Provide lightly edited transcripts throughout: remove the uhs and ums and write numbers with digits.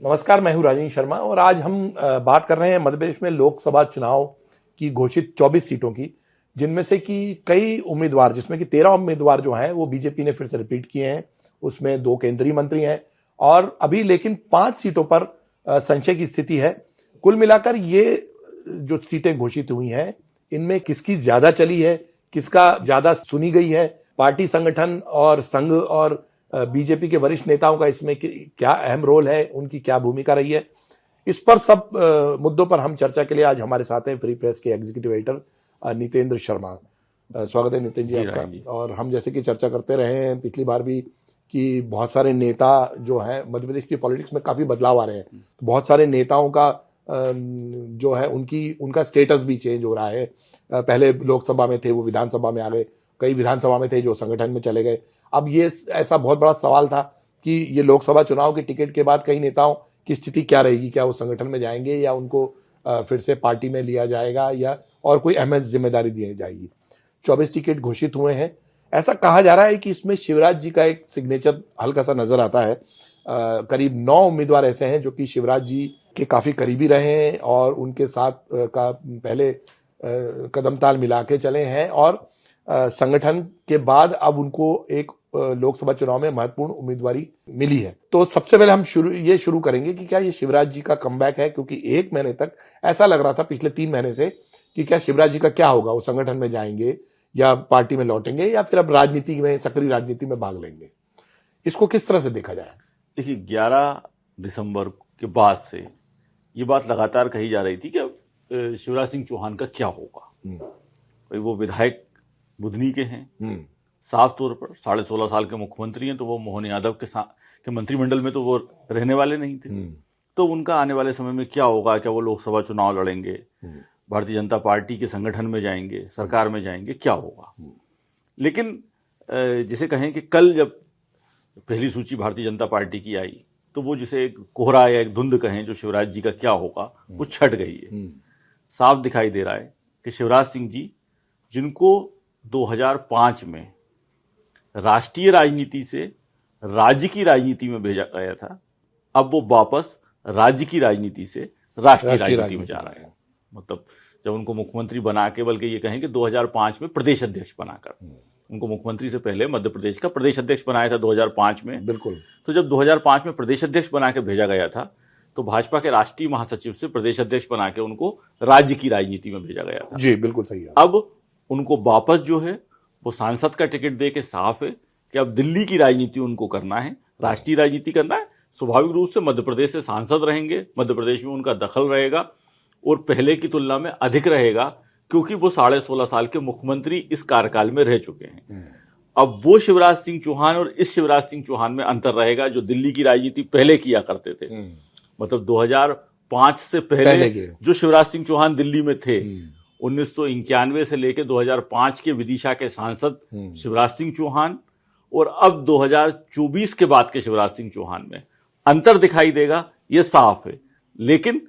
नमस्कार, मैं हूं राजेंद्र शर्मा और आज हम बात कर रहे हैं मध्य प्रदेश में लोकसभा चुनाव की घोषित 24 सीटों की, जिनमें से कि कई उम्मीदवार, जिसमें कि 13 उम्मीदवार जो हैं वो बीजेपी ने फिर से रिपीट किए हैं। उसमें 2 केंद्रीय मंत्री हैं और अभी लेकिन 5 सीटों पर संशय की स्थिति है। कुल मिलाकर ये जो सीटें घोषित हुई हैं, इनमें किसकी ज्यादा चली है, किसका ज्यादा सुनी गई है, पार्टी संगठन और संघ और बीजेपी के वरिष्ठ नेताओं का इसमें क्या अहम रोल है, उनकी क्या भूमिका रही है, इस पर सब मुद्दों पर हम चर्चा के लिए आज हमारे साथ हैं फ्री प्रेस के एग्जीक्यूटिव एडिटर नितेंद्र शर्मा। स्वागत है नितिन जी आपका। और हम जैसे कि चर्चा करते रहे हैं पिछली बार भी कि बहुत सारे नेता जो हैं, मध्य प्रदेश की पॉलिटिक्स में काफी बदलाव आ रहे हैं, तो बहुत सारे नेताओं का जो है उनका स्टेटस भी चेंज हो रहा है। पहले लोकसभा में थे, वो विधानसभा में आ गए, कई विधानसभा में थे जो संगठन में चले गए। अब ये ऐसा बहुत बड़ा सवाल था कि ये लोकसभा चुनाव के टिकट के बाद कई नेताओं की स्थिति क्या रहेगी, क्या वो संगठन में जाएंगे या उनको फिर से पार्टी में लिया जाएगा या और कोई अहम जिम्मेदारी दी जाएगी। 24 टिकट घोषित हुए हैं। ऐसा कहा जा रहा है कि इसमें शिवराज जी का एक सिग्नेचर हल्का सा नजर आता है। करीब 9 उम्मीदवार ऐसे हैं जो कि शिवराज जी के काफी करीबी रहे हैं और उनके साथ का पहले कदम ताल मिला के चले हैं और संगठन के बाद अब उनको एक लोकसभा चुनाव में महत्वपूर्ण उम्मीदवारी मिली है। तो सबसे पहले हम शुरू करेंगे कि क्या ये शिवराज जी का कमबैक है, क्योंकि 1 महीने तक ऐसा लग रहा था पिछले 3 महीने से कि क्या शिवराज जी का क्या होगा, वो संगठन में जाएंगे या पार्टी में लौटेंगे या फिर अब राजनीति में, सक्रिय राजनीति में भाग लेंगे। इसको किस तरह से देखा जाए? देखिए, 11 दिसंबर के बाद से ये बात लगातार कही जा रही थी कि शिवराज सिंह चौहान का क्या होगा। भाई वो विधायक बुधनी के हैं, साफ तौर पर 16.5 साल के मुख्यमंत्री हैं, तो वो मोहन यादव के मंत्रिमंडल में तो वो रहने वाले नहीं थे। तो उनका आने वाले समय में क्या होगा, क्या वो लोकसभा चुनाव लड़ेंगे, भारतीय जनता पार्टी के संगठन में जाएंगे, सरकार में जाएंगे, क्या होगा। लेकिन जिसे कहें कि कल जब पहली सूची भारतीय जनता पार्टी की आई तो वो जिसे एक कोहरा या एक धुंध कहें जो शिवराज जी का क्या होगा वो छट गई है। साफ दिखाई दे रहा है कि शिवराज सिंह जी, जिनको 2005 में राष्ट्रीय राजनीति से राज्य की राजनीति में भेजा गया था, अब वो वापस राज्य की राजनीति से राष्ट्रीय राजनीति में जा रहा है। मतलब जब उनको मुख्यमंत्री बना के, बल्कि ये कहें कि 2005 में प्रदेश अध्यक्ष बनाकर, उनको मुख्यमंत्री से पहले मध्य प्रदेश का प्रदेश अध्यक्ष बनाया था 2005 में। बिल्कुल। तो जब 2005 में प्रदेश अध्यक्ष बना के भेजा गया था तो भाजपा के राष्ट्रीय महासचिव से प्रदेश अध्यक्ष बना के उनको राज्य की राजनीति में भेजा गया था। जी बिल्कुल सही है। अब उनको वापस जो है वो सांसद का टिकट दे के साफ है कि अब दिल्ली की राजनीति उनको करना है, राष्ट्रीय राजनीति करना है। स्वाभाविक रूप से मध्य प्रदेश से सांसद रहेंगे, मध्य प्रदेश में उनका दखल रहेगा और पहले की तुलना में अधिक रहेगा, क्योंकि वो 16.5 साल के मुख्यमंत्री इस कार्यकाल में रह चुके हैं। अब वो शिवराज सिंह चौहान और इस शिवराज सिंह चौहान में अंतर रहेगा जो दिल्ली की राजनीति पहले किया करते थे। मतलब 2005 से पहले जो शिवराज सिंह चौहान दिल्ली में थे, 1991 से लेकर 2005 के विदिशा के सांसद शिवराज सिंह चौहान और अब 2024 के बाद के शिवराज सिंह चौहान में अंतर दिखाई देगा, ये साफ है। लेकिन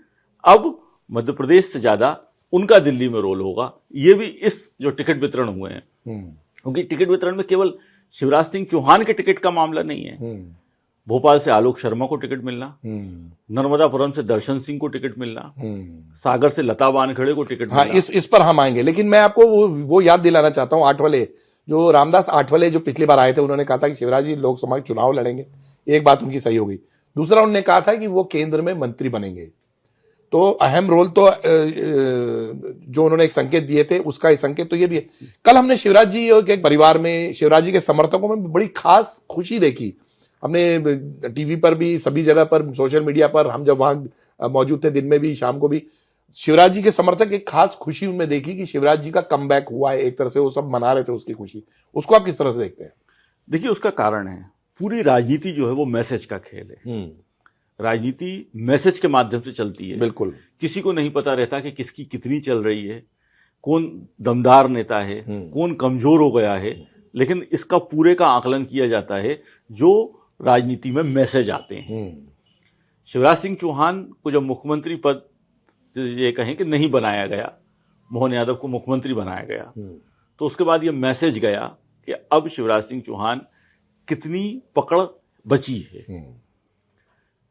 अब मध्य प्रदेश से ज्यादा उनका दिल्ली में रोल होगा। ये भी इस जो टिकट वितरण हुए हैं, क्योंकि टिकट वितरण में केवल शिवराज सिंह चौहान के टिकट का मामला नहीं है। भोपाल से आलोक शर्मा को टिकट मिलना, नर्मदापुरम से दर्शन सिंह को टिकट मिलना, सागर से लता वानखेड़े को टिकट मिलना। इस पर हम आएंगे, लेकिन मैं आपको वो याद दिलाना चाहता हूं, आठवले जो रामदास आठवले जो पिछली बार आए थे, उन्होंने कहा था कि शिवराज जी लोकसभा चुनाव लड़ेंगे। एक बात उनकी सही हो गई। दूसरा, उन्होंने कहा था कि वो केंद्र में मंत्री बनेंगे। तो अहम रोल तो जो उन्होंने एक संकेत दिए थे, उसका एक संकेत तो ये भी है। कल हमने शिवराज जी के परिवार में, शिवराज जी के समर्थकों में बड़ी खास खुशी देखी। हमने टीवी पर भी, सभी जगह पर, सोशल मीडिया पर, हम जब वहां मौजूद थे, दिन में भी शाम को भी, शिवराज जी के समर्थक एक खास खुशी उनमें देखी कि शिवराज जी का कमबैक हुआ है। एक तरह से वो सब मना रहे थे उसकी खुशी। उसको आप किस तरह से देखते हैं? देखिए, उसका कारण है, पूरी राजनीति जो है वो मैसेज का खेल है। राजनीति मैसेज के माध्यम से चलती है। बिल्कुल। किसी को नहीं पता रहता कि किसकी कितनी चल रही है, कौन दमदार नेता है, कौन कमजोर हो गया है। लेकिन इसका पूरे का आकलन किया जाता है जो राजनीति में मैसेज आते हैं। शिवराज सिंह चौहान को जब मुख्यमंत्री पद से ये कहें कि नहीं बनाया गया, मोहन यादव को मुख्यमंत्री बनाया गया, तो उसके बाद ये मैसेज गया कि अब शिवराज सिंह चौहान कितनी पकड़ बची है।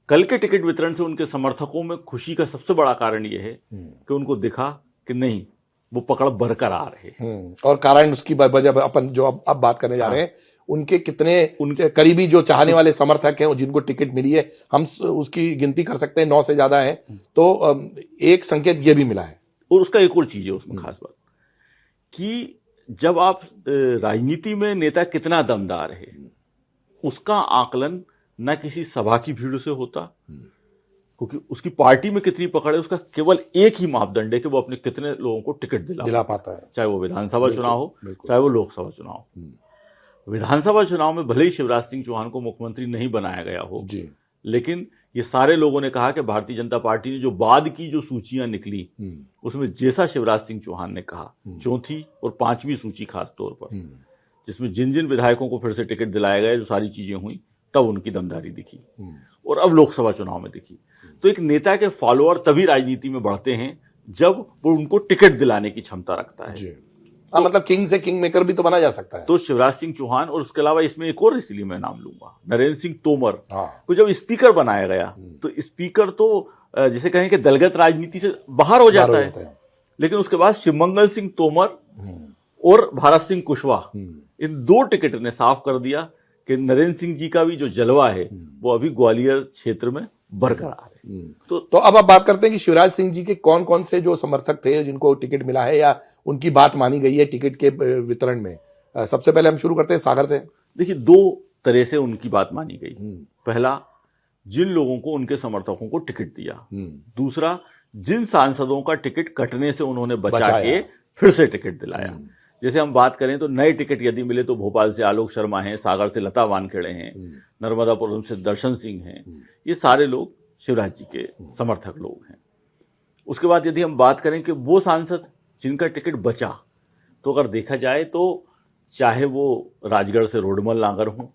कल के टिकट वितरण से उनके समर्थकों में खुशी का सबसे बड़ा कारण यह है कि उनको दिखा कि नहीं, वो पकड़ बरकरार है। और कारण उसकी वजह अपन जो अब बात करने जा रहे हैं, उनके कितने उनके करीबी जो चाहने वाले समर्थक हैं जिनको टिकट मिली है, हम उसकी गिनती कर सकते हैं, 9 से ज्यादा है। तो एक संकेत ये भी मिला है। और उसका एक और चीज है उसमें खास बात कि जब आप राजनीति में नेता कितना दमदार है, उसका आकलन न किसी सभा की भीड़ से होता, क्योंकि उसकी पार्टी में कितनी पकड़ है उसका केवल एक ही मापदंड है कि वो अपने कितने लोगों को टिकट दिला पाता है, चाहे वो विधानसभा चुनाव हो, चाहे वो लोकसभा चुनाव हो। विधानसभा चुनाव में भले ही शिवराज सिंह चौहान को मुख्यमंत्री नहीं बनाया गया हो, लेकिन ये सारे लोगों ने कहा कि भारतीय जनता पार्टी ने जो बाद की जो सूचियां निकली उसमें जैसा शिवराज सिंह चौहान ने कहा, चौथी और 5वीं सूची खास तौर पर, जिसमें जिन जिन विधायकों को फिर से टिकट दिलाया गया, जो सारी चीजें हुई, तब उनकी दमदारी दिखी और अब लोकसभा चुनाव में दिखी। तो एक नेता के फॉलोअर तभी राजनीति में बढ़ते हैं जब वो उनको टिकट दिलाने की क्षमता रखता है। तो मतलब किंग से किंग मेकर भी तो बना जा सकता है। तो शिवराज सिंह चौहान, और उसके अलावा इसमें एक और इसलिए मैं नाम लूंगा, नरेंद्र सिंह तोमर को जब स्पीकर बनाया गया तो स्पीकर तो जिसे कहें कि दलगत राजनीति से बाहर हो जाता है, लेकिन उसके बाद शिवमंगल सिंह तोमर और भारत सिंह कुशवाहा, इन 2 टिकट ने साफ कर दिया कि नरेंद्र सिंह जी का भी जो जलवा है वो अभी ग्वालियर क्षेत्र में बरकरार है। तो अब आप बात करते हैं कि शिवराज सिंह जी के कौन कौन से जो समर्थक थे जिनको टिकट मिला है या उनकी बात मानी गई है टिकट के वितरण में। सबसे पहले हम शुरू करते हैं सागर से। देखिए, 2 तरह से उनकी बात मानी गई। पहला, जिन लोगों को उनके समर्थकों को टिकट दिया। दूसरा, जिन सांसदों का टिकट कटने से उन्होंने बचा के फिर से टिकट दिलाया। जैसे हम बात करें तो नए टिकट यदि मिले तो भोपाल से आलोक शर्मा हैं, सागर से लता वानखेड़े हैं, नर्मदापुरम से दर्शन सिंह हैं, ये सारे लोग शिवराज जी के समर्थक लोग हैं। उसके बाद यदि हम बात करें कि वो सांसद जिनका टिकट बचा, तो अगर देखा जाए तो चाहे वो राजगढ़ से रोडमल नागर हों,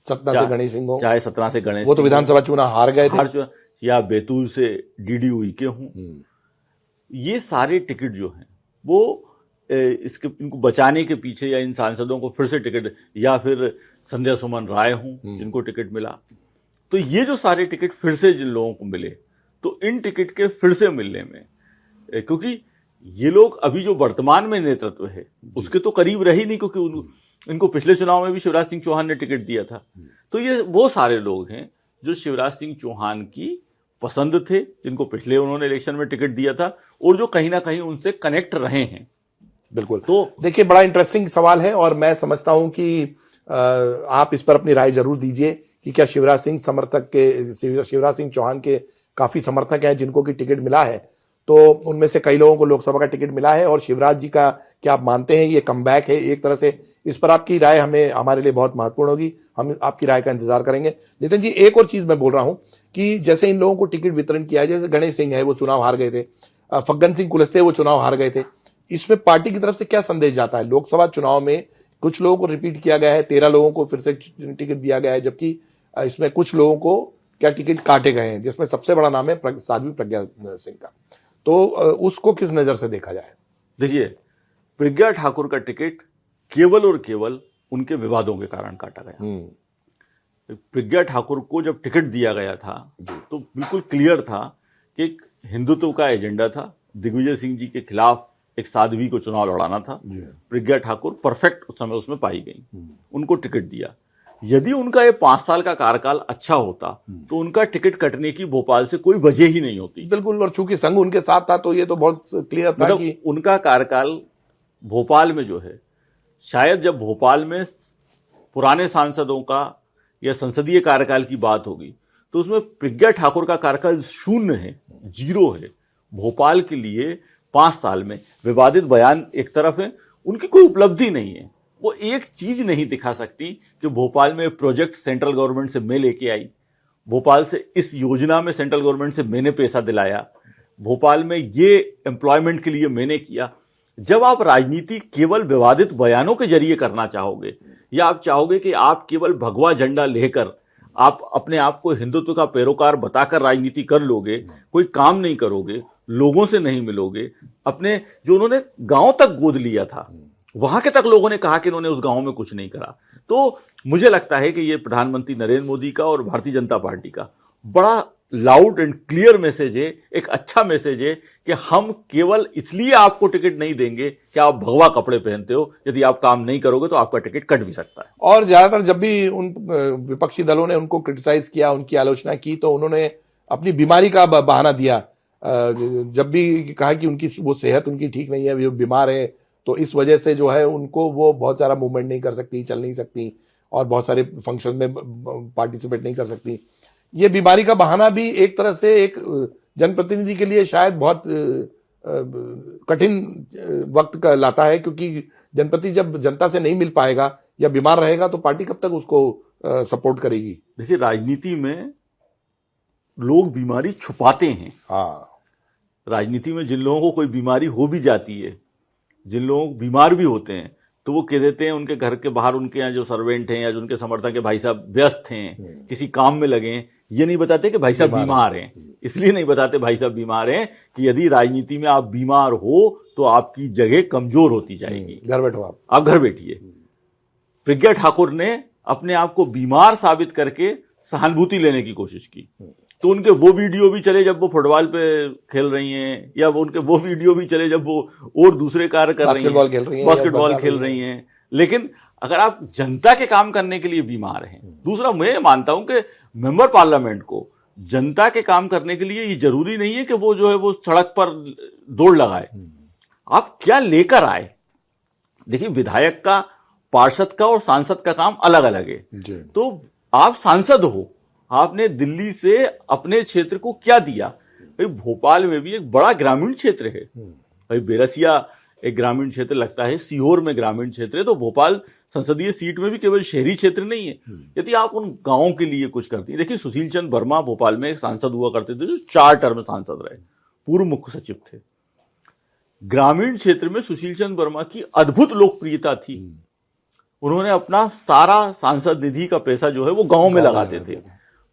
सतना से गणेश सिंह हो, चाहे सतना से गणेश, वो तो विधानसभा चुनाव हार गए थे, या बैतूल से डीडी उइके हों, ये सारे टिकट जो हैं वो इनको बचाने के पीछे, या इन सांसदों को फिर से टिकट, या फिर संध्या सुमन राय हों जिनको टिकट मिला, तो ये जो सारे टिकट फिर से जिन लोगों को मिले, तो इन टिकट के फिर से मिलने में, क्योंकि ये लोग अभी जो वर्तमान में नेतृत्व है उसके तो करीब रही नहीं, क्योंकि इनको पिछले चुनाव में भी शिवराज सिंह चौहान ने टिकट दिया था। तो ये वो सारे लोग हैं जो शिवराज सिंह चौहान की पसंद थे, जिनको पिछले उन्होंने इलेक्शन में टिकट दिया था, और जो कहीं ना कहीं उनसे कनेक्ट रहे हैं। बिल्कुल। तो देखिए, बड़ा इंटरेस्टिंग सवाल है और मैं समझता हूं कि आप इस पर अपनी राय जरूर दीजिए कि क्या शिवराज सिंह चौहान के काफी समर्थक हैं जिनको की टिकट मिला है, तो उनमें से कई लोगों को लोकसभा का टिकट मिला है, और शिवराज जी का क्या आप मानते हैं ये कमबैक है एक तरह से? इस पर आपकी राय हमारे लिए बहुत महत्वपूर्ण होगी, हम आपकी राय का इंतजार करेंगे। नितिन जी, एक और चीज मैं बोल रहा हूं कि जैसे इन लोगों को टिकट वितरण किया है, जैसे गणेश सिंह है वो चुनाव हार गए थे, फग्गन सिंह कुलस्ते वो चुनाव हार गए थे, इसमें पार्टी की तरफ से क्या संदेश जाता है? लोकसभा चुनाव में कुछ लोगों को रिपीट किया गया है, 13 लोगों को फिर से टिकट दिया गया है, जबकि इसमें कुछ लोगों को क्या टिकट काटे गए हैं, जिसमें सबसे बड़ा नाम है साध्वी प्रज्ञा सिंह का। तो उसको किस नजर से देखा जाए? देखिए, प्रज्ञा ठाकुर का टिकट केवल और केवल उनके विवादों के कारण काटा गया। प्रज्ञा ठाकुर को जब टिकट दिया गया था तो बिल्कुल क्लियर था कि एक हिंदुत्व का एजेंडा था, दिग्विजय सिंह जी के खिलाफ एक साध्वी को चुनाव लड़ाना था। प्रज्ञा ठाकुर परफेक्ट उस समय उसमें पाई गई, उनको टिकट दिया। यदि उनका ये 5 साल का कार्यकाल अच्छा होता तो उनका टिकट कटने की भोपाल से कोई वजह ही नहीं होती। बिल्कुल, और चूंकि संघ उनके साथ था तो ये तो बहुत क्लियर था मतलब कि उनका कार्यकाल भोपाल में जो है, शायद जब भोपाल में पुराने सांसदों का या संसदीय कार्यकाल की बात होगी तो उसमें प्रज्ञा ठाकुर का कार्यकाल 0 है, 0 है। भोपाल के लिए 5 साल में विवादित बयान एक तरफ है, उनकी कोई उपलब्धि नहीं है। वो एक चीज नहीं दिखा सकती कि भोपाल में प्रोजेक्ट सेंट्रल गवर्नमेंट से मैं लेके आई, भोपाल से इस योजना में सेंट्रल गवर्नमेंट से मैंने पैसा दिलाया, भोपाल में ये एम्प्लॉयमेंट के लिए मैंने किया। जब आप राजनीति केवल विवादित बयानों के जरिए करना चाहोगे, या आप चाहोगे कि आप केवल भगवा झंडा लेकर आप अपने आप को हिंदुत्व का पैरोकार बताकर राजनीति कर लोगे, कोई काम नहीं करोगे, लोगों से नहीं मिलोगे, अपने जो उन्होंने गांव तक गोद लिया था वहां के तक लोगों ने कहा कि इन्होंने उस गांव में कुछ नहीं करा। तो मुझे लगता है कि ये प्रधानमंत्री नरेंद्र मोदी का और भारतीय जनता पार्टी का बड़ा लाउड एंड क्लियर मैसेज है, एक अच्छा मैसेज है कि हम केवल इसलिए आपको टिकट नहीं देंगे कि आप भगवा कपड़े पहनते हो, यदि आप काम नहीं करोगे तो आपका टिकट कट भी सकता है। और ज्यादातर जब भी उन विपक्षी दलों ने उनको क्रिटिसाइज किया, उनकी आलोचना की, तो उन्होंने अपनी बीमारी का बहाना दिया। जब भी कहा कि उनकी वो सेहत उनकी ठीक नहीं है, वो बीमार है, तो इस वजह से जो है उनको वो बहुत सारा मूवमेंट नहीं कर सकती, चल नहीं सकती, और बहुत सारे फंक्शन में पार्टिसिपेट नहीं कर सकती। ये बीमारी का बहाना भी एक तरह से एक जनप्रतिनिधि के लिए शायद बहुत कठिन वक्त का लाता है, क्योंकि जनप्रति जब जनता से नहीं मिल पाएगा या बीमार रहेगा तो पार्टी कब तक उसको सपोर्ट करेगी। देखिए, राजनीति में लोग बीमारी छुपाते हैं। हाँ, राजनीति में जिन लोगों को कोई बीमारी हो भी जाती है, जिन लोग बीमार भी होते हैं, तो वो कह देते हैं उनके घर के बाहर उनके यहाँ जो सर्वेंट हैं या जो उनके समर्थक के भाई साहब व्यस्त हैं, किसी काम में लगे हैं। ये नहीं बताते कि भाई साहब बीमार हैं। इसलिए नहीं बताते भाई साहब बीमार हैं कि यदि राजनीति में आप बीमार हो तो आपकी जगह कमजोर होती जाएगी। घर बैठो, आप घर बैठिए। प्रज्ञा ठाकुर ने अपने आप को बीमार साबित करके सहानुभूति लेने की कोशिश की, तो उनके वो वीडियो भी चले जब वो फुटबॉल पे खेल रही हैं, या वो उनके वो वीडियो भी चले जब वो और दूसरे कार्य कर रही हैं, बास्केटबॉल खेल रही हैं। लेकिन अगर आप जनता के काम करने के लिए बीमार हैं, दूसरा मैं मानता हूं कि मेंबर पार्लियामेंट को जनता के काम करने के लिए ये जरूरी नहीं है कि वो जो है वो सड़क पर दौड़ लगाए। आप क्या लेकर आए। देखिए, विधायक का, पार्षद का और सांसद का काम अलग अलग है। तो आप सांसद हो, आपने दिल्ली से अपने क्षेत्र को क्या दिया। भाई, भोपाल में भी एक बड़ा ग्रामीण क्षेत्र है। भाई, बेरसिया एक ग्रामीण क्षेत्र लगता है, सीहोर में ग्रामीण क्षेत्र है, तो भोपाल संसदीय सीट में भी केवल शहरी क्षेत्र नहीं है। यदि आप उन गांवों के लिए कुछ करती हैं। देखिए, सुशील चंद्र वर्मा भोपाल में एक सांसद हुआ करते थे जो 4 टर्म सांसद रहे, पूर्व मुख्य सचिव थे। ग्रामीण क्षेत्र में सुशील चंद्र वर्मा की अद्भुत लोकप्रियता थी। उन्होंने अपना सारा सांसद निधि का पैसा जो है वो गांव में लगाते थे।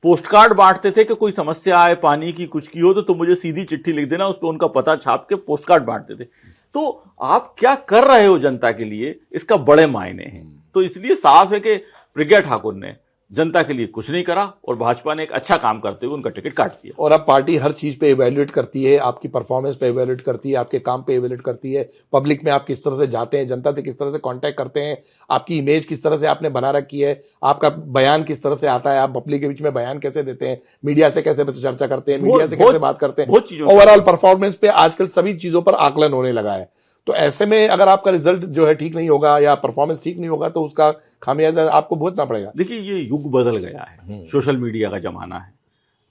पोस्ट कार्ड बांटते थे कि कोई समस्या आए पानी की, कुछ की हो तो मुझे सीधी चिट्ठी लिख देना, उस पर उनका पता छाप के पोस्ट कार्ड बांटते थे। तो आप क्या कर रहे हो जनता के लिए, इसका बड़े मायने हैं। तो इसलिए साफ है कि प्रज्ञा ठाकुर ने जनता के लिए कुछ नहीं करा और भाजपा ने एक अच्छा काम करते हुए उनका टिकट काट दिया। और अब पार्टी हर चीज पे इवैल्यूएट करती है, आपकी परफॉर्मेंस पे इवैल्यूएट करती है, आपके काम पे इवैल्यूएट करती है, पब्लिक में आप किस तरह से जाते हैं, जनता से किस तरह से कांटेक्ट करते हैं, आपकी इमेज किस तरह से आपने बना रखी है, आपका बयान किस तरह से आता है, आप पब्लिक के बीच में बयान कैसे देते हैं, मीडिया से कैसे चर्चा करते हैं, मीडिया से कैसे बात करते हैं। ओवरऑल परफॉर्मेंस पे आजकल सभी चीजों पर आकलन होने लगा है। तो ऐसे में अगर आपका रिजल्ट जो है ठीक नहीं होगा या परफॉर्मेंस ठीक नहीं होगा तो उसका खामियाजा आपको भुगतना पड़ेगा। देखिए, ये युग बदल गया है, सोशल मीडिया का जमाना है।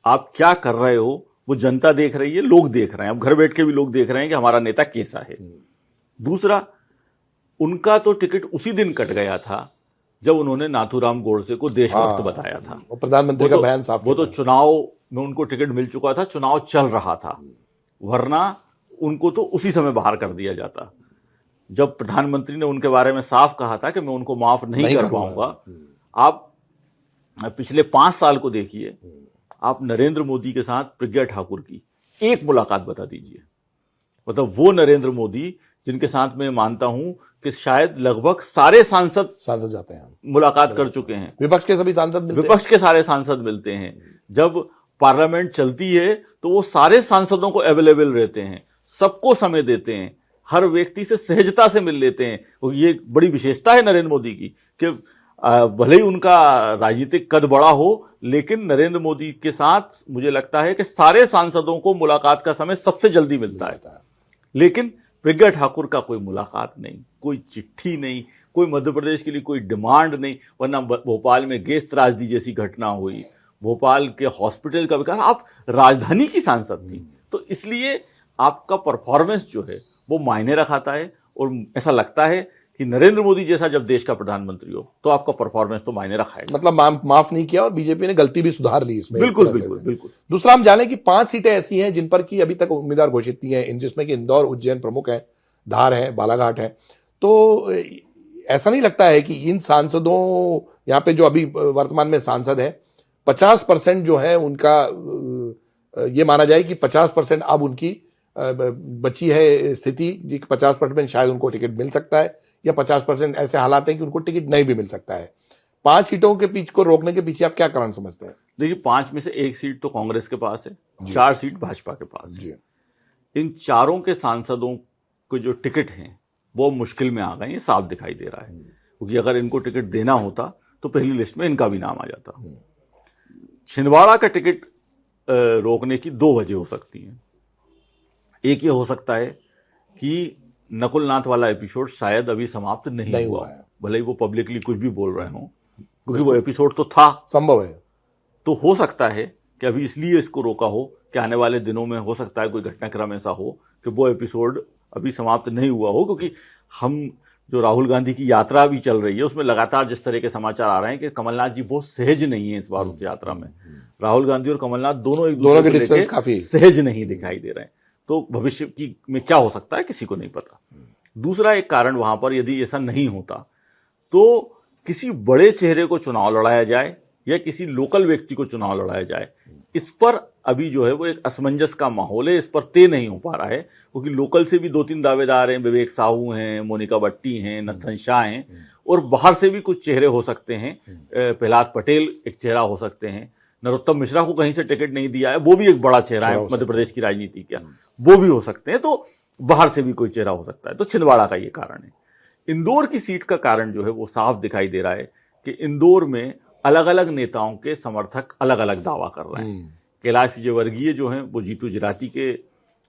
आप क्या कर रहे हो वो जनता देख रही है, लोग देख रहे हैं। अब घर बैठ के भी लोग देख रहे हैं कि हमारा नेता कैसा है। दूसरा, उनका तो टिकट उसी दिन कट गया था जब उन्होंने नाथूराम गोडसे को देशभक्त बताया था। प्रधानमंत्री का बयान साफ, वो तो चुनाव में उनको टिकट मिल चुका था, चुनाव चल रहा था, वरना उनको तो उसी समय बाहर कर दिया जाता। जब प्रधानमंत्री ने उनके बारे में साफ कहा था कि मैं उनको माफ नहीं कर पाऊंगा। आप पिछले 5 साल को देखिए, आप नरेंद्र मोदी के साथ प्रज्ञा ठाकुर की एक मुलाकात बता दीजिए। मतलब वो नरेंद्र मोदी जिनके साथ मैं मानता हूं कि शायद लगभग सारे सांसद जाते हैं, मुलाकात कर चुके हैं। विपक्ष के सभी सांसद, विपक्ष के सारे सांसद मिलते हैं। जब पार्लियामेंट चलती है तो वो सारे सांसदों को अवेलेबल रहते हैं, सबको समय देते हैं, हर व्यक्ति से सहजता से मिल लेते हैं। ये बड़ी विशेषता है नरेंद्र मोदी की कि भले ही उनका राजनीतिक कद बड़ा हो, लेकिन नरेंद्र मोदी के साथ मुझे लगता है कि सारे सांसदों को मुलाकात का समय सबसे जल्दी मिलता है। लेकिन प्रज्ञा ठाकुर का कोई मुलाकात नहीं, कोई चिट्ठी नहीं, कोई मध्य प्रदेश के लिए कोई डिमांड नहीं। वरना भोपाल में गैस त्रासदी जैसी घटना हुई, भोपाल के हॉस्पिटल का विकास, आप राजधानी की सांसद थी। तो इसलिए आपका परफॉर्मेंस जो है वो मायने रखाता है। और ऐसा लगता है कि नरेंद्र मोदी जैसा जब देश का प्रधानमंत्री हो तो आपका परफॉर्मेंस तो मायने रखा है। मतलब माफ नहीं किया और बीजेपी ने गलती भी सुधार ली इसमें। बिल्कुल बिल्कुल बिल्कुल। दूसरा, हम जाने कि 5 सीटें ऐसी हैं जिन पर की अभी तक उम्मीदवार घोषित नहीं है, जिसमें कि इंदौर, उज्जैन प्रमुख है, धार है, बालाघाट है। तो ऐसा नहीं लगता है कि इन सांसदों, यहाँ पे जो अभी वर्तमान में सांसद है, 50% जो है उनका ये माना जाए कि 50% अब उनकी बची है स्थिति, 50% शायद उनको टिकट मिल सकता है या 50% ऐसे हालात हैं कि उनको टिकट नहीं भी मिल सकता है। 5 सीटों के पीछे को रोकने के पीछे आप क्या कारण समझते हैं? देखिए 5 में से 1 सीट तो कांग्रेस के पास है, 4 सीट भाजपा के पास है। इन चारों के सांसदों को जो टिकट हैं वो मुश्किल में आ गए, ये साफ दिखाई दे रहा है, क्योंकि अगर इनको टिकट देना होता तो पहली लिस्ट में इनका भी नाम आ जाता। छिंदवाड़ा का टिकट रोकने की 2 वजह हो सकती हैं। एक ये हो सकता है कि नकुल नाथ वाला एपिसोड शायद अभी समाप्त नहीं हुआ, भले ही वो पब्लिकली कुछ भी बोल रहे हों, क्योंकि वो एपिसोड तो था, संभव है। तो हो सकता है कि अभी इसलिए इसको रोका हो कि आने वाले दिनों में हो सकता है कोई घटनाक्रम ऐसा हो कि वो एपिसोड अभी समाप्त नहीं हुआ हो, क्योंकि हम जो राहुल गांधी की यात्रा भी चल रही है उसमें लगातार जिस तरह के समाचार आ रहे हैं कि कमलनाथ जी बहुत सहज नहीं है इस बार उस यात्रा में। राहुल गांधी और कमलनाथ दोनों एक दूसरे को लेकर काफी सहज नहीं दिखाई दे रहे हैं, तो भविष्य की में क्या हो सकता है किसी को नहीं पता। दूसरा एक कारण वहां पर यदि ऐसा नहीं होता तो किसी बड़े चेहरे को चुनाव लड़ाया जाए या किसी लोकल व्यक्ति को चुनाव लड़ाया जाए, इस पर अभी जो है वो एक असमंजस का माहौल है, इस पर तय नहीं हो पा रहा है, क्योंकि लोकल से भी 2-3 दावेदार हैं, विवेक साहू हैं, मोनिका भट्टी हैं, नथन शाह हैं, और बाहर से भी कुछ चेहरे हो सकते हैं, प्रहलाद पटेल एक चेहरा हो सकते हैं, नरोत्तम मिश्रा को कहीं से टिकट नहीं दिया है, वो भी एक बड़ा चेहरा है मध्य प्रदेश की राजनीति का, वो भी हो सकते हैं, तो बाहर से भी कोई चेहरा हो सकता है। तो छिंदवाड़ा का ये कारण है। इंदौर की सीट का कारण जो है वो साफ दिखाई दे रहा है कि इंदौर में अलग अलग नेताओं के समर्थक अलग अलग दावा कर रहे हैं। कैलाश विजयवर्गीय जो हैं वो जीतू जिराती के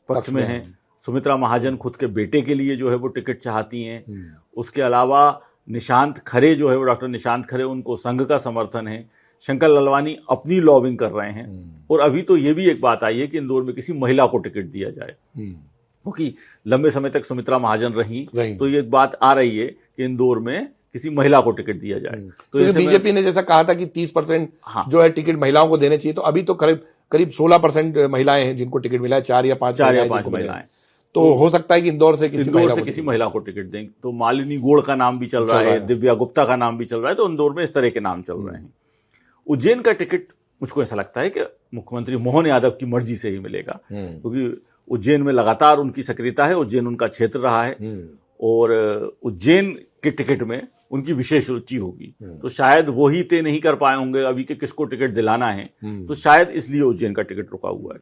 पक्ष में हैं, सुमित्रा महाजन खुद के बेटे के लिए जो है वो टिकट चाहती हैं, उसके अलावा निशांत खरे जो है वो डॉक्टर निशांत खरे, उनको संघ का समर्थन है, शंकर ललवानी अपनी लॉबिंग कर रहे हैं, और अभी तो ये भी एक बात आई है कि इंदौर में किसी महिला को टिकट दिया जाए, क्योंकि लंबे समय तक सुमित्रा महाजन रही तो ये एक बात आ रही है कि इंदौर में किसी महिला को टिकट दिया जाए। तो बीजेपी ने जैसा कहा था कि 30% जो है टिकट महिलाओं को देने चाहिए, तो अभी तो करीब 16% महिलाएं हैं जिनको टिकट मिला है, 4 या 5 महिलाएं। तो हो सकता है कि इंदौर से किसी महिला को टिकट दें। तो मालिनी गोड़ का नाम भी चल रहा है, दिव्या गुप्ता का नाम भी चल रहा है, तो इंदौर में इस तरह के नाम चल रहे हैं। उज्जैन का टिकट मुझको ऐसा लगता है कि मुख्यमंत्री मोहन यादव की मर्जी से ही मिलेगा, क्योंकि उज्जैन में लगातार उनकी सक्रियता है, उज्जैन उनका क्षेत्र रहा है, और उज्जैन के टिकट में उनकी विशेष रुचि होगी, तो शायद वो ही तय नहीं कर पाए होंगे अभी कि किसको टिकट दिलाना है, तो शायद इसलिए उज्जैन का टिकट रुका हुआ है।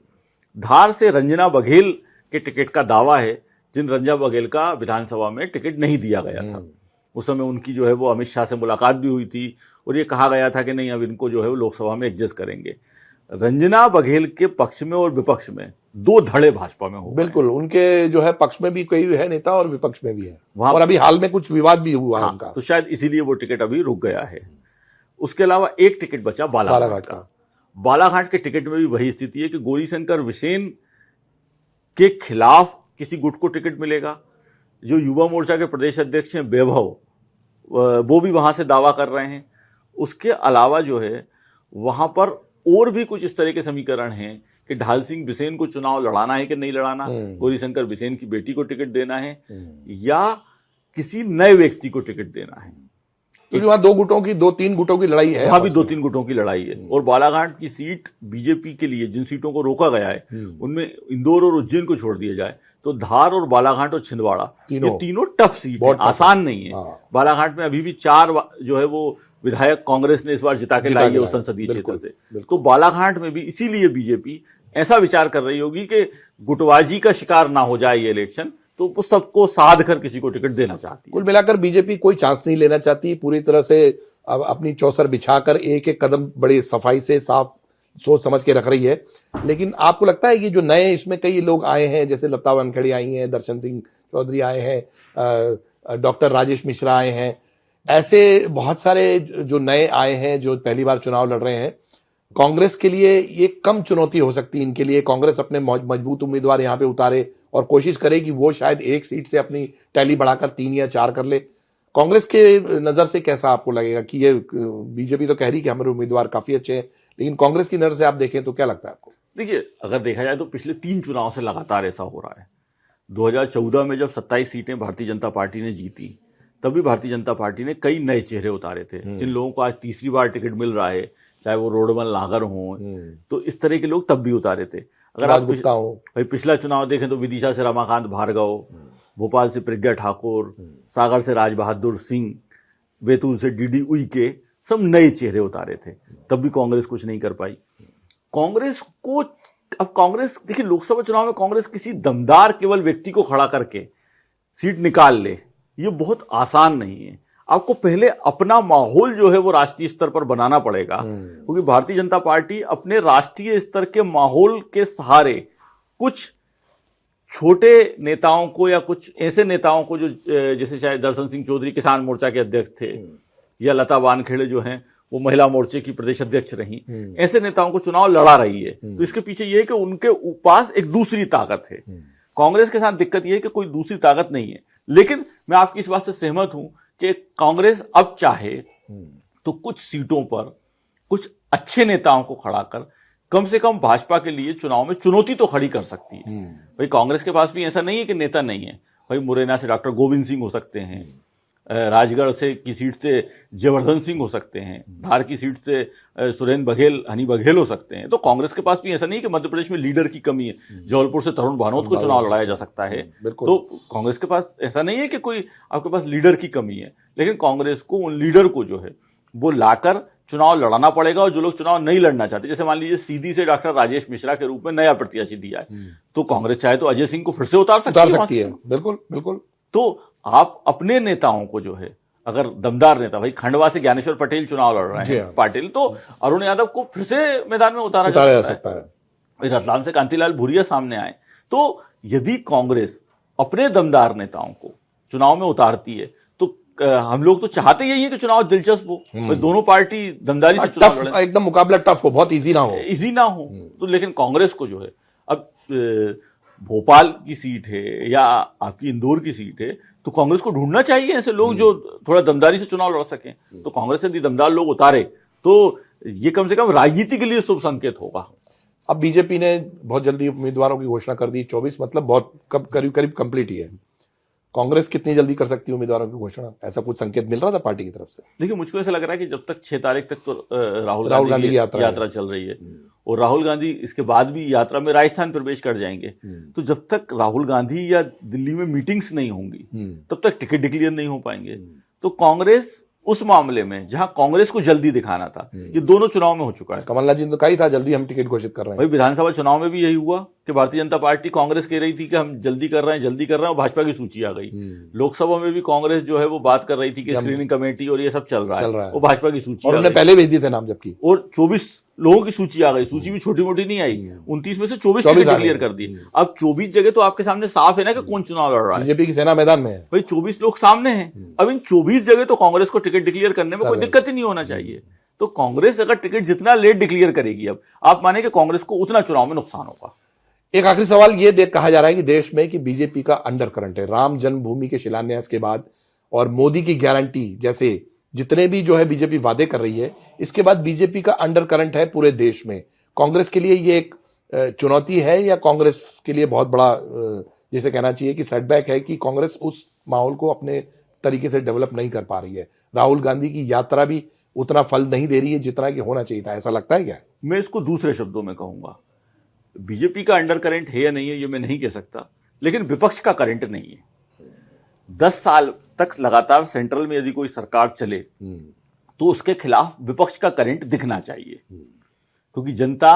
धार से रंजना बघेल के टिकट का दावा है, जिन रंजना बघेल का विधानसभा में टिकट नहीं दिया गया था, उस समय उनकी जो है वो अमित शाह से मुलाकात भी हुई थी, और ये कहा गया था कि नहीं अब इनको जो है वो लोकसभा में एडजस्ट करेंगे। रंजना बघेल के पक्ष में और विपक्ष में 2 धड़े भाजपा में हो, बिल्कुल उनके जो है पक्ष में भी कोई है नेता और विपक्ष में भी है, और अभी हाल में कुछ विवाद भी हुआ है उनका, तो शायद इसीलिए वो टिकट अभी रुक गया है। उसके अलावा एक टिकट बचा बालाघाट का। बालाघाट के टिकट में भी वही स्थिति है कि गौरीशंकर बिसेन के खिलाफ किसी गुट को टिकट मिलेगा। जो युवा मोर्चा के प्रदेश अध्यक्ष हैं वैभव, वो भी वहां से दावा कर रहे हैं। उसके अलावा जो है वहां पर और भी कुछ इस तरह के समीकरण हैं कि ढाल सिंह बिसेन को चुनाव लड़ाना है कि नहीं लड़ाना, गौरीशंकर बिसेन की बेटी को टिकट देना है या किसी नए व्यक्ति को टिकट देना है, क्योंकि वहां 2-3 गुटों की लड़ाई है, वहां भी 2-3 गुटों की लड़ाई है। और बालाघाट की सीट बीजेपी के लिए जिन सीटों को रोका गया है उनमें इंदौर और उज्जैन को छोड़ दिया जाए तो धार और बालाघाट और छिंदवाड़ा ये तीनों टफ सीट है, आसान नहीं है। बालाघाट में अभी भी 4 जो है वो विधायक कांग्रेस ने इस बार जिता के लाई है उस संसदीय क्षेत्र से, तो बालाघाट में भी इसीलिए बीजेपी ऐसा विचार कर रही होगी कि गुटबाजी का शिकार ना हो जाए ये इलेक्शन, तो वो सबको साध कर किसी को टिकट देना चाहती है। कुल मिलाकर बीजेपी कोई चांस नहीं लेना चाहती, पूरी तरह से अब अपनी चौसर बिछाकर एक एक कदम बड़ी सफाई से साफ सोच समझ के रख रही है। लेकिन आपको लगता है कि जो नए इसमें कई लोग आए हैं, जैसे लता वानखेड़े आई हैं, दर्शन सिंह चौधरी आए हैं, डॉक्टर राजेश मिश्रा आए हैं, ऐसे बहुत सारे जो नए आए हैं जो पहली बार चुनाव लड़ रहे हैं, कांग्रेस के लिए ये कम चुनौती हो सकती है इनके लिए। कांग्रेस अपने मजबूत उम्मीदवार यहाँ पे उतारे और कोशिश करे कि वो शायद एक सीट से अपनी टैली बढ़ाकर 3 या 4 कर ले। कांग्रेस के नजर से कैसा आपको लगेगा कि ये बीजेपी तो कह रही कि हमारे उम्मीदवार काफी अच्छे हैं, लेकिन कांग्रेस की नजर से आप देखें तो क्या लगता है आपको? देखिए, अगर देखा जाए तो पिछले 3 चुनाव से लगातार ऐसा हो रहा है। 2014 में जब 27 सीटें भारतीय जनता पार्टी ने जीती, तभी भारतीय जनता पार्टी ने कई नए चेहरे उतारे थे, जिन लोगों को आज तीसरी बार टिकट मिल रहा है, चाहे वो रोडमल नागर हो, तो इस तरह के लोग तब भी उतारे थे। अगर आप भाई पिछला चुनाव देखें तो विदिशा से रमाकांत भार्गव, भोपाल से प्रज्ञा ठाकुर, सागर से राज बहादुर सिंह, बैतूल से डीडी उइके, सब नए चेहरे उतारे थे, तब भी कांग्रेस कुछ नहीं कर पाई। कांग्रेस को अब कांग्रेस देखिए, लोकसभा चुनाव में कांग्रेस किसी दमदार केवल व्यक्ति को खड़ा करके सीट निकाल ले, ये बहुत आसान नहीं है। आपको पहले अपना माहौल जो है वो राष्ट्रीय स्तर पर बनाना पड़ेगा, क्योंकि भारतीय जनता पार्टी अपने राष्ट्रीय स्तर के माहौल के सहारे कुछ छोटे नेताओं को या कुछ ऐसे नेताओं को जो जैसे शायद दर्शन सिंह चौधरी किसान मोर्चा के अध्यक्ष थे, या लता वानखेड़े जो हैं वो महिला मोर्चे की प्रदेश अध्यक्ष रही, ऐसे नेताओं को चुनाव लड़ा रही है। तो इसके पीछे ये है कि उनके पास एक दूसरी ताकत है। कांग्रेस के साथ दिक्कत यह है कि कोई दूसरी ताकत नहीं है। लेकिन मैं आपकी इस बात से सहमत हूं कि कांग्रेस अब चाहे तो कुछ सीटों पर कुछ अच्छे नेताओं को खड़ा कर कम से कम भाजपा के लिए चुनाव में चुनौती तो खड़ी कर सकती है। भाई कांग्रेस के पास भी ऐसा नहीं है कि नेता नहीं है। भाई मुरैना से डॉक्टर गोविंद सिंह हो सकते हैं, राजगढ़ से की सीट से जयवर्धन सिंह हो सकते हैं, धार की सीट से सुरेंद्र बघेल, हनी बघेल हो सकते हैं। तो कांग्रेस के पास भी ऐसा नहीं कि मध्य प्रदेश में लीडर की कमी है। जबलपुर से तरुण भानोत को चुनाव लड़ाया जा सकता है। तो कांग्रेस के पास ऐसा नहीं है कि कोई आपके पास लीडर की कमी है, लेकिन कांग्रेस को उन लीडर को जो है वो लाकर चुनाव लड़ाना पड़ेगा। और जो लोग चुनाव नहीं लड़ना चाहते, जैसे मान लीजिए सीधी से डॉक्टर राजेश मिश्रा के रूप में नया प्रत्याशी दिया है, तो कांग्रेस चाहे तो अजय सिंह को फिर से उतार सकती है। बिल्कुल बिल्कुल। तो आप अपने नेताओं को जो है, अगर दमदार नेता, भाई खंडवा से ज्ञानेश्वर पटेल चुनाव लड़ रहे हैं पाटिल, तो अरुण यादव को फिर से मैदान में उतारा जा सकता है। रतलाम से कांतिलाल भूरिया सामने आए। तो यदि कांग्रेस अपने दमदार नेताओं को चुनाव में उतारती है तो हम लोग तो चाहते यही है कि चुनाव दिलचस्प हो, दोनों पार्टी दमदारी से चुनाव लड़े, एकदम मुकाबला टफ हो, बहुत इजी ना हो। तो लेकिन कांग्रेस को जो है, अब भोपाल की सीट है या आपकी इंदौर की सीट है, तो कांग्रेस को ढूंढना चाहिए ऐसे लोग जो थोड़ा दमदारी से चुनाव लड़ सकें। तो कांग्रेस यदि दमदार लोग उतारे तो ये कम से कम राजनीति के लिए शुभ संकेत होगा। अब बीजेपी ने बहुत जल्दी उम्मीदवारों की घोषणा कर दी, 24 मतलब बहुत करीब करीब कंप्लीट ही है। कांग्रेस कितनी जल्दी कर सकती है उम्मीदवारों की घोषणा, ऐसा कुछ संकेत मिल रहा था पार्टी की तरफ से? देखिए, मुझको ऐसा लग रहा है कि जब तक 6 तारीख तक तो राहुल गांधी की यात्रा चल रही है, और राहुल गांधी इसके बाद भी यात्रा में राजस्थान प्रवेश कर जाएंगे, तो जब तक राहुल गांधी या दिल्ली में मीटिंग्स नहीं होंगी तब तक टिकट डिक्लेयर नहीं हो पाएंगे। तो कांग्रेस उस मामले में जहां कांग्रेस को जल्दी दिखाना था, ये दोनों चुनाव में हो चुका है। कमलनाथ जी ने तो कहा था जल्दी हम टिकट घोषित कर रहे हैं। भाई विधानसभा चुनाव में भी यही हुआ कि भारतीय जनता पार्टी, कांग्रेस कह रही थी कि हम जल्दी कर रहे हैं, और भाजपा की सूची आ गई। लोकसभा में भी कांग्रेस जो है वो बात कर रही थी कि स्क्रीनिंग कमेटी और ये सब चल रहा है, वो भाजपा की सूची, और उन्होंने पहले भेज दिए थे नाम, जबकि और 24 लोगों की सूची आ गई। सूची भी छोटी मोटी नहीं आई, 29 में से 24 टिकट क्लियर कर दिए। अब 24 जगह तो आपके सामने साफ है ना कि कौन चुनाव लड़ रहा है। बीजेपी की सेना मैदान में है भाई, 24 लोग सामने हैं। अब इन 24 जगह तो कांग्रेस को टिकट डिक्लेयर करने में कोई दिक्कत ही नहीं होना चाहिए। तो कांग्रेस अगर टिकट जितना लेट डिक्लेयर करेगी, अब आप माने कि कांग्रेस को उतना चुनाव में नुकसान होगा। एक आखिरी सवाल ये देख कहा जा रहा है कि देश में कि बीजेपी का अंडर करंट है, राम जन्मभूमि के शिलान्यास के बाद और मोदी की गारंटी जैसे जितने भी जो है बीजेपी वादे कर रही है, इसके बाद बीजेपी का अंडर करंट है पूरे देश में। कांग्रेस के लिए ये एक चुनौती है या कांग्रेस के लिए बहुत बड़ा जैसे कहना चाहिए कि सेटबैक है कि कांग्रेस उस माहौल को अपने तरीके से डेवलप नहीं कर पा रही है? राहुल गांधी की यात्रा भी उतना फल नहीं दे रही है जितना कि होना चाहिए था, ऐसा लगता है क्या? मैं इसको दूसरे शब्दों में कहूंगा, बीजेपी का अंडर करंट है या नहीं है ये मैं नहीं कह सकता, लेकिन विपक्ष का करंट नहीं है। 10 साल तक लगातार सेंट्रल में यदि कोई सरकार चले तो उसके खिलाफ विपक्ष का करंट दिखना चाहिए, क्योंकि जनता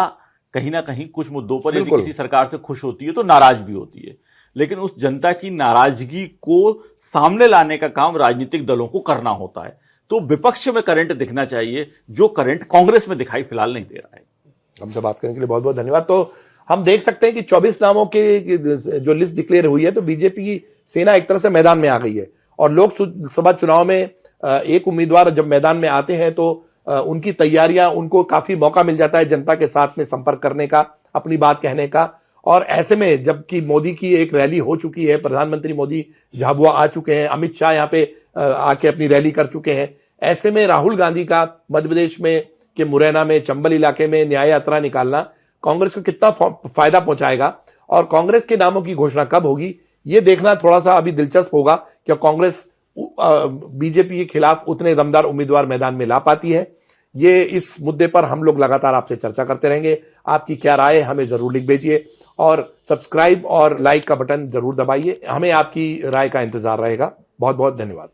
कहीं ना कहीं कुछ मुद्दों पर यदि किसी सरकार से खुश होती है तो नाराज भी होती है, लेकिन उस जनता की नाराजगी को सामने लाने का काम राजनीतिक दलों को करना होता है। तो विपक्ष में करंट दिखना चाहिए, जो करंट कांग्रेस में दिखाई फिलहाल नहीं दे रहा है। हमसे बात करने के लिए बहुत बहुत धन्यवाद। तो हम देख सकते हैं कि 24 नामों के जो लिस्ट डिक्लेयर हुई है, तो बीजेपी की सेना एक तरह से मैदान में आ गई है, और लोकसभा चुनाव में एक उम्मीदवार जब मैदान में आते हैं तो उनकी तैयारियां, उनको काफी मौका मिल जाता है जनता के साथ में संपर्क करने का, अपनी बात कहने का। और ऐसे में जबकि मोदी की एक रैली हो चुकी है, प्रधानमंत्री मोदी झाबुआ आ चुके हैं, अमित शाह यहाँ पे आके अपनी रैली कर चुके हैं, ऐसे में राहुल गांधी का मध्य प्रदेश में के मुरैना में, चंबल इलाके में न्याय यात्रा निकालना कांग्रेस को कितना फायदा पहुंचाएगा, और कांग्रेस के नामों की घोषणा कब होगी ये देखना थोड़ा सा अभी दिलचस्प होगा कि कांग्रेस बीजेपी के खिलाफ उतने दमदार उम्मीदवार मैदान में ला पाती है। ये इस मुद्दे पर हम लोग लगातार आपसे चर्चा करते रहेंगे। आपकी क्या राय है हमें जरूर लिख भेजिए, और सब्सक्राइब और लाइक का बटन जरूर दबाइए। हमें आपकी राय का इंतजार रहेगा। बहुत बहुत धन्यवाद।